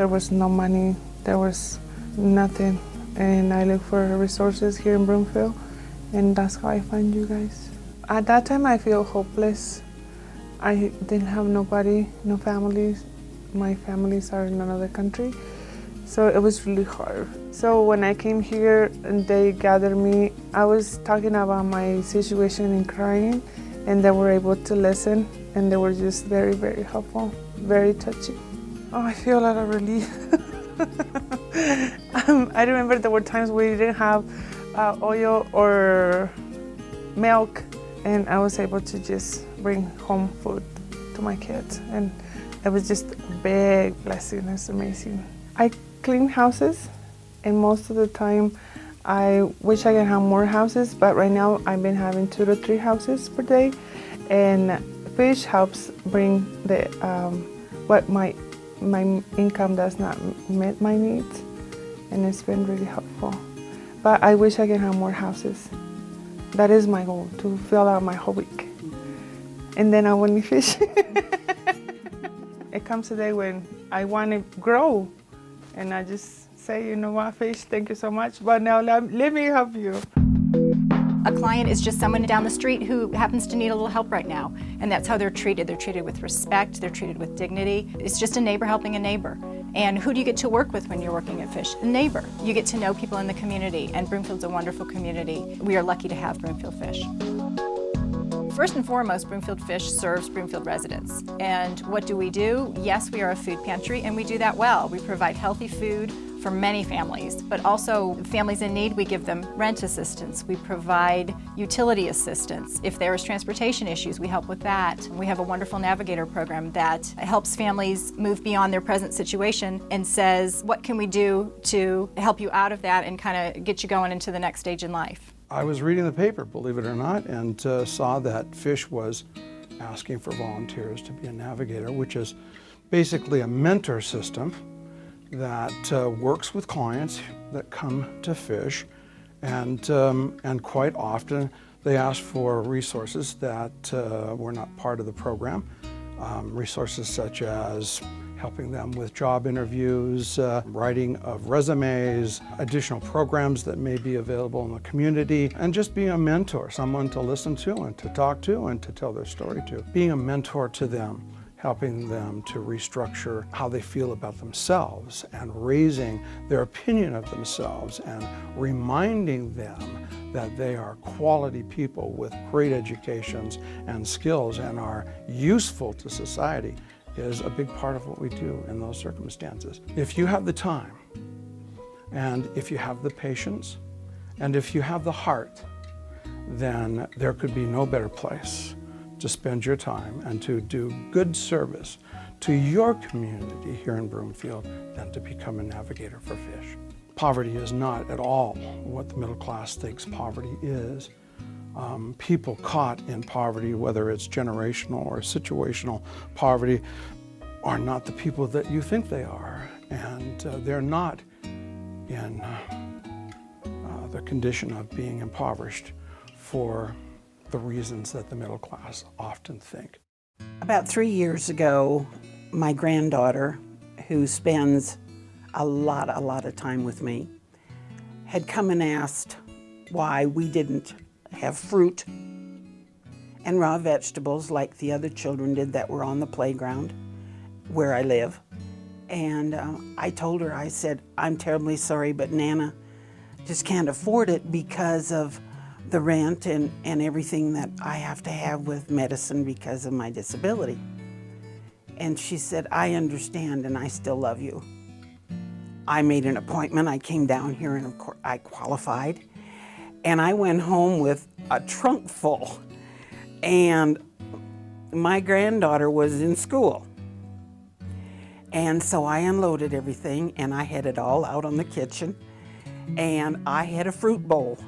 There was no money, there was nothing. And I looked for resources here in Broomfield, and that's how I found you guys. At that time, I feel hopeless. I didn't have nobody, no families. My families are in another country, so it was really hard. So when I came here and they gathered me, I was talking about my situation and crying, and they were able to listen, and they were just very, very helpful, very touching. Oh, I feel a lot of relief. I remember there were times we didn't have oil or milk, and I was able to just bring home food to my kids, and it was just a big blessing. It's amazing. I clean houses, and most of the time I wish I could have more houses, but right now I've been having 2 to 3 houses per day, and fish helps bring the what my income does not meet my needs, and it's been really helpful. But I wish I could have more houses. That is my goal, to fill out my whole week. And then I want to fish. It comes a day when I want to grow, and I just say, you know what, fish, thank you so much, but now let me help you. A client is just someone down the street who happens to need a little help right now, and that's how they're treated. They're treated with respect, they're treated with dignity. It's just a neighbor helping a neighbor. And who do you get to work with when you're working at Fish? A neighbor. You get to know people in the community, and Broomfield's a wonderful community. We are lucky to have Broomfield Fish. First and foremost, Broomfield Fish serves Broomfield residents. And what do? Yes, we are a food pantry, and we do that well. We provide healthy food for many families, but also families in need, we give them rent assistance. We provide utility assistance. If there is transportation issues, we help with that. We have a wonderful navigator program that helps families move beyond their present situation and says, what can we do to help you out of that and kind of get you going into the next stage in life? I was reading the paper, believe it or not, and saw that Fish was asking for volunteers to be a navigator, which is basically a mentor system that works with clients that come to Fish, and quite often they ask for resources that were not part of the program. Resources such as helping them with job interviews, writing of resumes, additional programs that may be available in the community, and just being a mentor, someone to listen to and to talk to and to tell their story to. Being a mentor to them, helping them to restructure how they feel about themselves and raising their opinion of themselves and reminding them that they are quality people with great educations and skills and are useful to society is a big part of what we do in those circumstances. If you have the time, and if you have the patience, and if you have the heart, then there could be no better place to spend your time and to do good service to your community here in Broomfield than to become a navigator for Fish. Poverty is not at all what the middle class thinks poverty is. People caught in poverty, whether it's generational or situational poverty, are not the people that you think they are, and they're not in the condition of being impoverished for the reasons that the middle class often think. About 3 years ago, my granddaughter, who spends a lot of time with me, had come and asked why we didn't have fruit and raw vegetables like the other children did that were on the playground where I live. And I told her, I said, I'm terribly sorry, but Nana just can't afford it because of the rent and everything that I have to have with medicine because of my disability. And she said, I understand, and I still love you. I made an appointment. I came down here, and of course I qualified. And I went home with a trunk full. And my granddaughter was in school. And so I unloaded everything, and I had it all out on the kitchen. And I had a fruit bowl.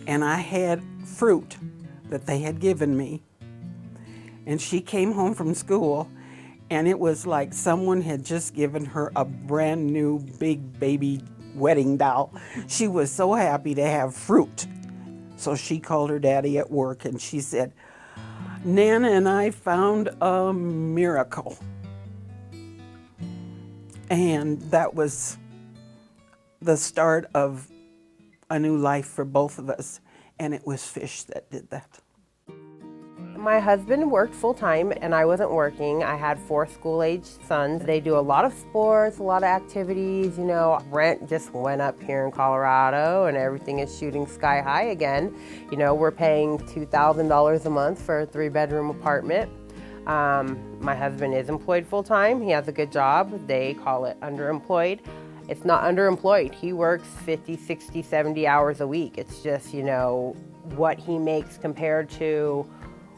And I had fruit that they had given me. And she came home from school, and it was like someone had just given her a brand new big baby wedding doll. She was so happy to have fruit. So she called her daddy at work, and she said, Nana and I found a miracle. And that was the start of a new life for both of us, and it was fish that did that. My husband worked full-time and I wasn't working. I had 4 school-age sons. They do a lot of sports, a lot of activities. You know, rent just went up here in Colorado and everything is shooting sky high again. You know, we're paying $2,000 a month for a 3-bedroom apartment. My husband is employed full-time. He has a good job. They call it underemployed. It's not underemployed. He works 50, 60, 70 hours a week. It's just, you know, what he makes compared to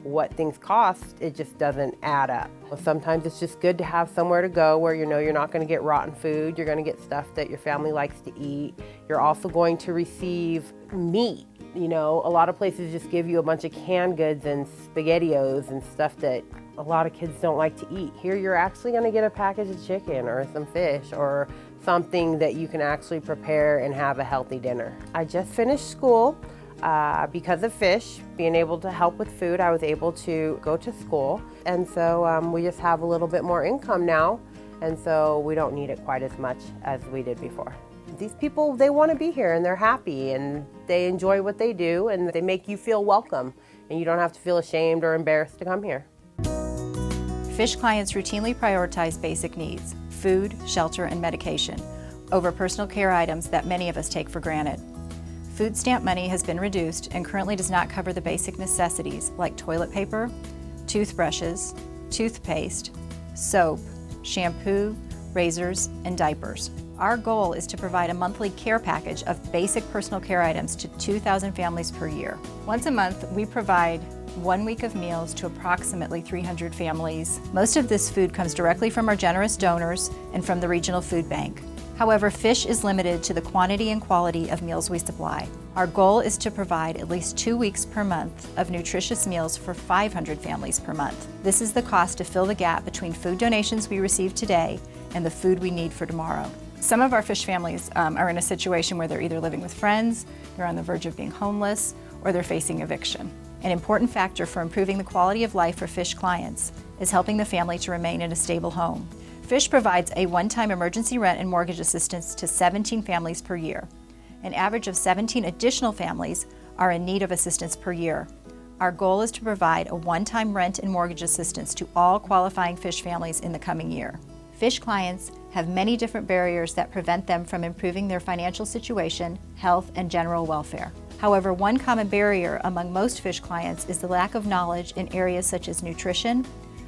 what things cost, it just doesn't add up. Sometimes it's just good to have somewhere to go where you know you're not going to get rotten food, you're going to get stuff that your family likes to eat. You're also going to receive meat. You know, a lot of places just give you a bunch of canned goods and SpaghettiOs and stuff that a lot of kids don't like to eat. Here you're actually going to get a package of chicken or some fish or something that you can actually prepare and have a healthy dinner. I just finished school. Because of fish, being able to help with food, I was able to go to school. And so we just have a little bit more income now. And so we don't need it quite as much as we did before. These people, they want to be here and they're happy and they enjoy what they do and they make you feel welcome. And you don't have to feel ashamed or embarrassed to come here. Fish clients routinely prioritize basic needs, food, shelter, and medication, over personal care items that many of us take for granted. Food stamp money has been reduced and currently does not cover the basic necessities like toilet paper, toothbrushes, toothpaste, soap, shampoo, razors, and diapers. Our goal is to provide a monthly care package of basic personal care items to 2,000 families per year. Once a month, we provide 1 week of meals to approximately 300 families. Most of this food comes directly from our generous donors and from the regional food bank. However, fish is limited to the quantity and quality of meals we supply. Our goal is to provide at least 2 weeks per month of nutritious meals for 500 families per month. This is the cost to fill the gap between food donations we receive today and the food we need for tomorrow. Some of our fish families are in a situation where they're either living with friends, they're on the verge of being homeless, or they're facing eviction. An important factor for improving the quality of life for fish clients is helping the family to remain in a stable home. Fish provides a one-time emergency rent and mortgage assistance to 17 families per year. An average of 17 additional families are in need of assistance per year. Our goal is to provide a one-time rent and mortgage assistance to all qualifying fish families in the coming year. Fish clients have many different barriers that prevent them from improving their financial situation, health, and general welfare. However, one common barrier among most fish clients is the lack of knowledge in areas such as nutrition,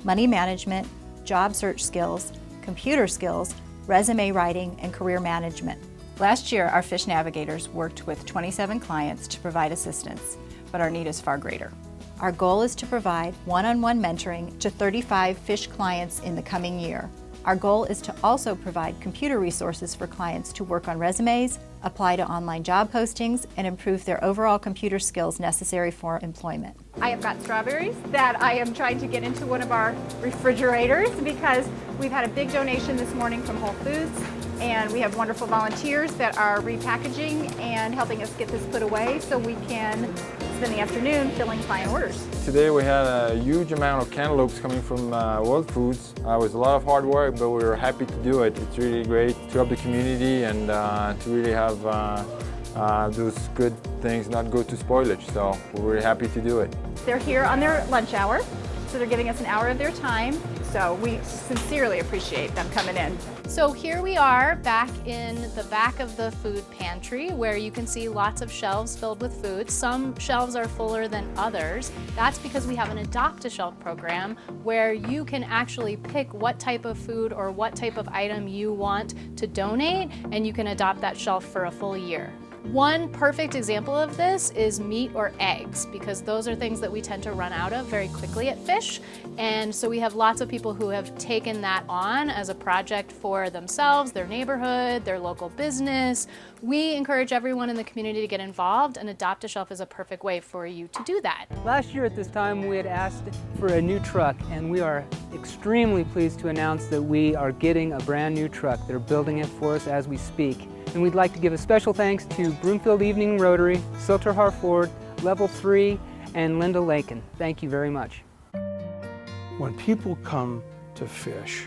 money management, job search skills, computer skills, resume writing, and career management. Last year, our fish navigators worked with 27 clients to provide assistance, but our need is far greater. Our goal is to provide one-on-one mentoring to 35 fish clients in the coming year. Our goal is to also provide computer resources for clients to work on resumes, apply to online job postings, and improve their overall computer skills necessary for employment. I have got strawberries that I am trying to get into one of our refrigerators because we've had a big donation this morning from Whole Foods, and we have wonderful volunteers that are repackaging and helping us get this put away so we can spend the afternoon filling client orders. Today we had a huge amount of cantaloupes coming from World Foods. It was a lot of hard work, but we were happy to do it. It's really great to help the community and to really have those good things not go to spoilage, so we're really happy to do it. They're here on their lunch hour, so they're giving us an hour of their time, so we sincerely appreciate them coming in. So here we are back in the back of the food pantry where you can see lots of shelves filled with food. Some shelves are fuller than others. That's because we have an Adopt-A-Shelf program where you can actually pick what type of food or what type of item you want to donate, and you can adopt that shelf for a full year. One perfect example of this is meat or eggs, because those are things that we tend to run out of very quickly at Fish. And so we have lots of people who have taken that on as a project for themselves, their neighborhood, their local business. We encourage everyone in the community to get involved, and Adopt-A-Shelf is a perfect way for you to do that. Last year at this time we had asked for a new truck, and we are extremely pleased to announce that we are getting a brand new truck. They're building it for us as we speak. And we'd like to give a special thanks to Broomfield Evening Rotary, Silterhar Ford, Level 3, and Linda Lakin. Thank you very much. When people come to Fish,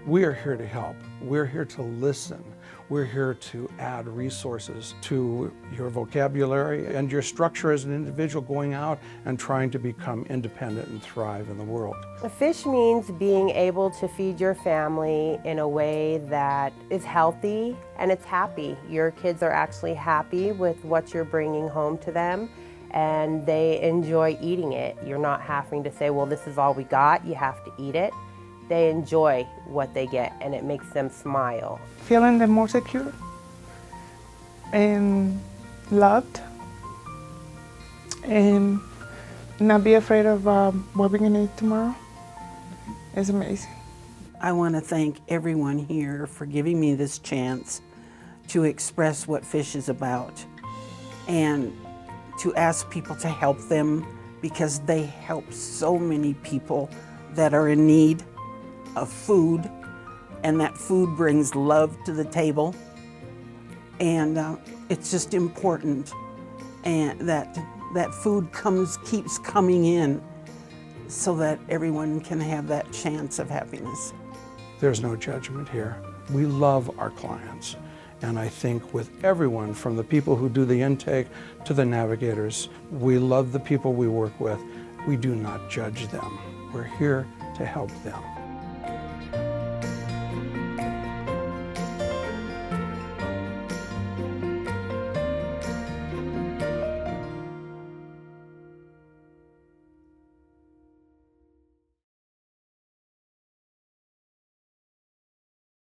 We are here to help. We're here to listen. We're here to add resources to your vocabulary and your structure as an individual going out and trying to become independent and thrive in the world. A fish means being able to feed your family in a way that is healthy and it's happy. Your kids are actually happy with what you're bringing home to them and they enjoy eating it. You're not having to say, well, this is all we got, you have to eat it. They enjoy what they get and it makes them smile. Feeling them more secure and loved and not be afraid of what we're gonna eat tomorrow is amazing. I want to thank everyone here for giving me this chance to express what fish is about and to ask people to help them because they help so many people that are in need of food, and that food brings love to the table, and it's just important, and that food keeps coming in so that everyone can have that chance of happiness. There's no judgment here. We love our clients, and I think with everyone from the people who do the intake to the navigators, we love the people we work with. We do not judge them. We're here to help them.